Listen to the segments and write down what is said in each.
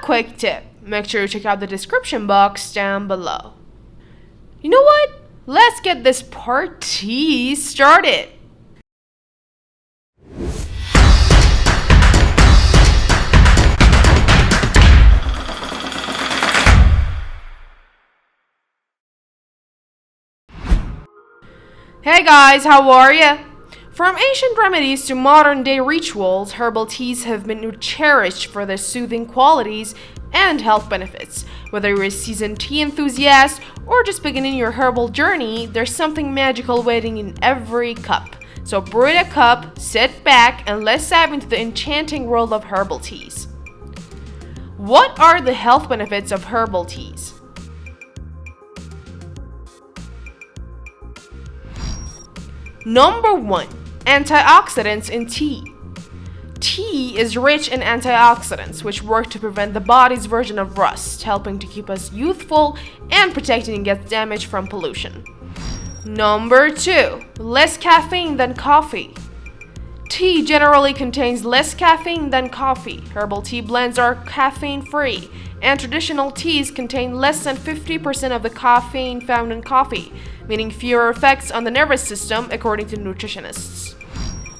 quick tip, make sure you check out the description box down below. You know what? Let's get this party started. Hey guys, how are ya? From ancient remedies to modern day rituals, herbal teas have been cherished for their soothing qualities and health benefits. Whether you're a seasoned tea enthusiast or just beginning your herbal journey, there's something magical waiting in every cup. So brew a cup, sit back, and let's dive into the enchanting world of herbal teas. What are the health benefits of herbal teas? Number 1. Antioxidants in tea. Tea is rich in antioxidants, which work to prevent the body's version of rust, helping to keep us youthful and protecting against damage from pollution. Number 2. Less caffeine than coffee. Tea generally contains less caffeine than coffee. Herbal tea blends are caffeine-free, and traditional teas contain less than 50% of the caffeine found in coffee, meaning fewer effects on the nervous system, according to nutritionists.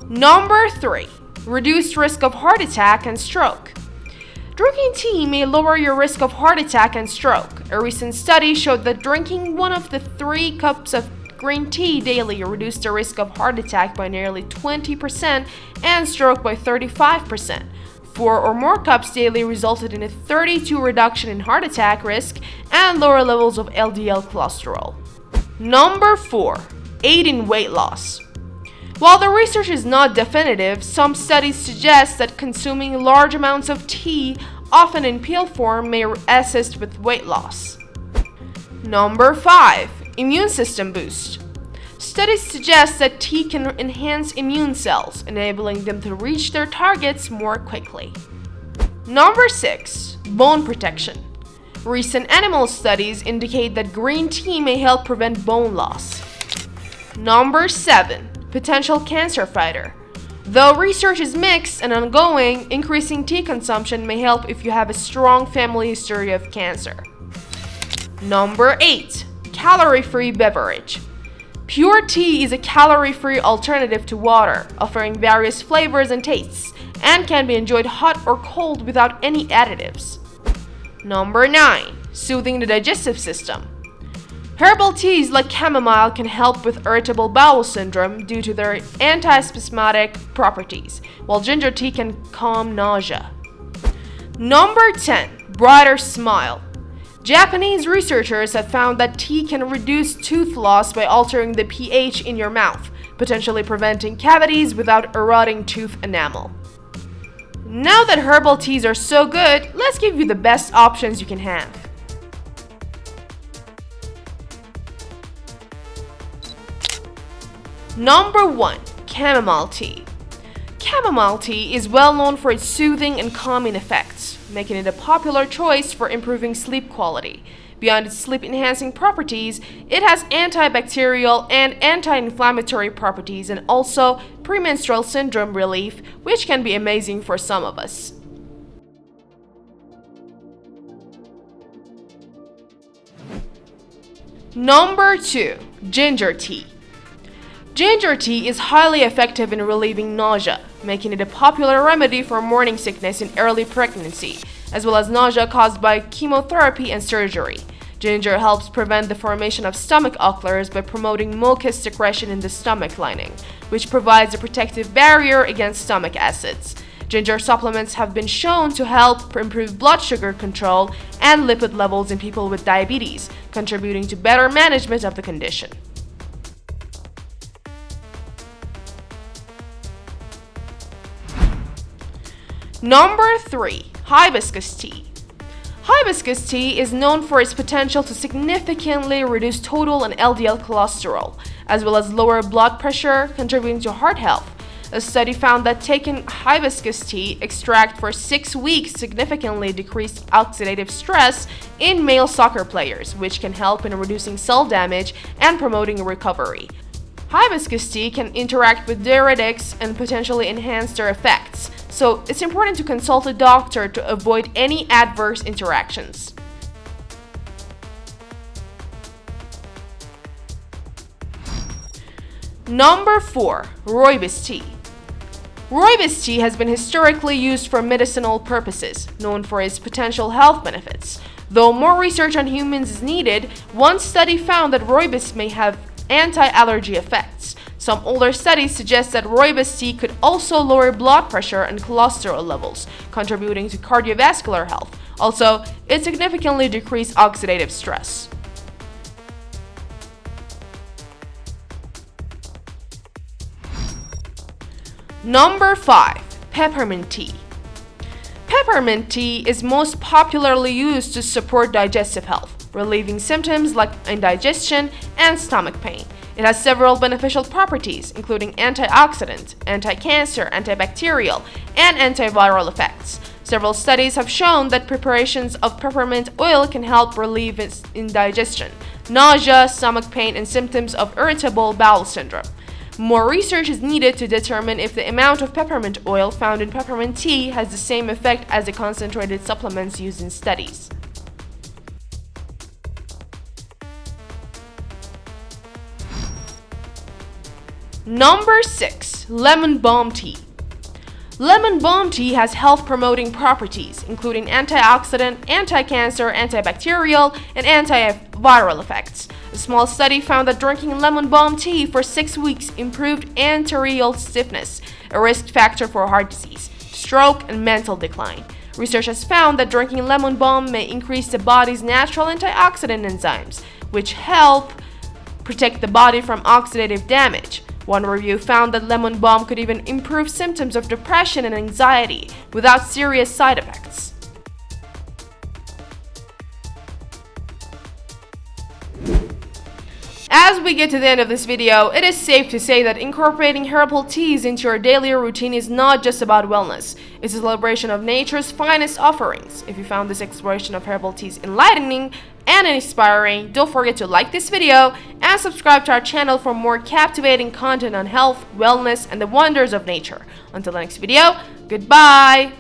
Number 3. Reduced risk of heart attack and stroke. Drinking tea may lower your risk of heart attack and stroke. A recent study showed that drinking one of the 3 cups of green tea daily reduced the risk of heart attack by nearly 20% and stroke by 35%. 4 or more cups daily resulted in a 32% reduction in heart attack risk and lower levels of LDL cholesterol. Number 4. Aid in weight loss. While the research is not definitive, some studies suggest that consuming large amounts of tea, often in pill form, may assist with weight loss. Number 5. Immune system boost. Studies suggest that tea can enhance immune cells, enabling them to reach their targets more quickly. Number 6. Bone protection. Recent animal studies indicate that green tea may help prevent bone loss. Number 7. Potential cancer fighter. Though research is mixed and ongoing, increasing tea consumption may help if you have a strong family history of cancer. Number 8. Calorie-Free Beverage. Pure tea is a calorie-free alternative to water, offering various flavors and tastes, and can be enjoyed hot or cold without any additives. Number 9. Soothing the digestive system. Herbal teas like chamomile can help with irritable bowel syndrome due to their antispasmodic properties, while ginger tea can calm nausea. Number 10. Brighter smile. Japanese researchers have found that tea can reduce tooth loss by altering the pH in your mouth, potentially preventing cavities without eroding tooth enamel. Now that herbal teas are so good, let's give you the best options you can have. Number 1. Chamomile tea. Chamomile tea is well known for its soothing and calming effects, making it a popular choice for improving sleep quality. Beyond its sleep-enhancing properties, it has antibacterial and anti-inflammatory properties and also premenstrual syndrome relief, which can be amazing for some of us. Number 2. Ginger tea. Ginger tea is highly effective in relieving nausea, making it a popular remedy for morning sickness in early pregnancy, as well as nausea caused by chemotherapy and surgery. Ginger helps prevent the formation of stomach ulcers by promoting mucus secretion in the stomach lining, which provides a protective barrier against stomach acids. Ginger supplements have been shown to help improve blood sugar control and lipid levels in people with diabetes, contributing to better management of the condition. Number 3. Hibiscus tea. Hibiscus tea is known for its potential to significantly reduce total and LDL cholesterol, as well as lower blood pressure, contributing to heart health. A study found that taking hibiscus tea extract for 6 weeks significantly decreased oxidative stress in male soccer players, which can help in reducing cell damage and promoting recovery. Hibiscus tea can interact with diuretics and potentially enhance their effects, so it's important to consult a doctor to avoid any adverse interactions. Number 4. Rooibos tea. Rooibos tea has been historically used for medicinal purposes, known for its potential health benefits. Though more research on humans is needed, one study found that rooibos may have anti-allergy effects. Some older studies suggest that rooibos tea could also lower blood pressure and cholesterol levels, contributing to cardiovascular health. Also, it significantly decreased oxidative stress. Number 5. Peppermint tea. Peppermint tea is most popularly used to support digestive health, relieving symptoms like indigestion and stomach pain. It has several beneficial properties, including antioxidant, anti-cancer, antibacterial, and antiviral effects. Several studies have shown that preparations of peppermint oil can help relieve indigestion, nausea, stomach pain, and symptoms of irritable bowel syndrome. More research is needed to determine if the amount of peppermint oil found in peppermint tea has the same effect as the concentrated supplements used in studies. Number 6. Lemon balm tea. Lemon balm tea has health-promoting properties, including antioxidant, anti-cancer, antibacterial, and antiviral effects. A small study found that drinking lemon balm tea for 6 weeks improved arterial stiffness, a risk factor for heart disease, stroke, and mental decline. Research has found that drinking lemon balm may increase the body's natural antioxidant enzymes, which help protect the body from oxidative damage. One review found that lemon balm could even improve symptoms of depression and anxiety without serious side effects. As we get to the end of this video, it is safe to say that incorporating herbal teas into your daily routine is not just about wellness. It's a celebration of nature's finest offerings. If you found this exploration of herbal teas enlightening and inspiring, don't forget to like this video and subscribe to our channel for more captivating content on health, wellness, and the wonders of nature. Until the next video, goodbye!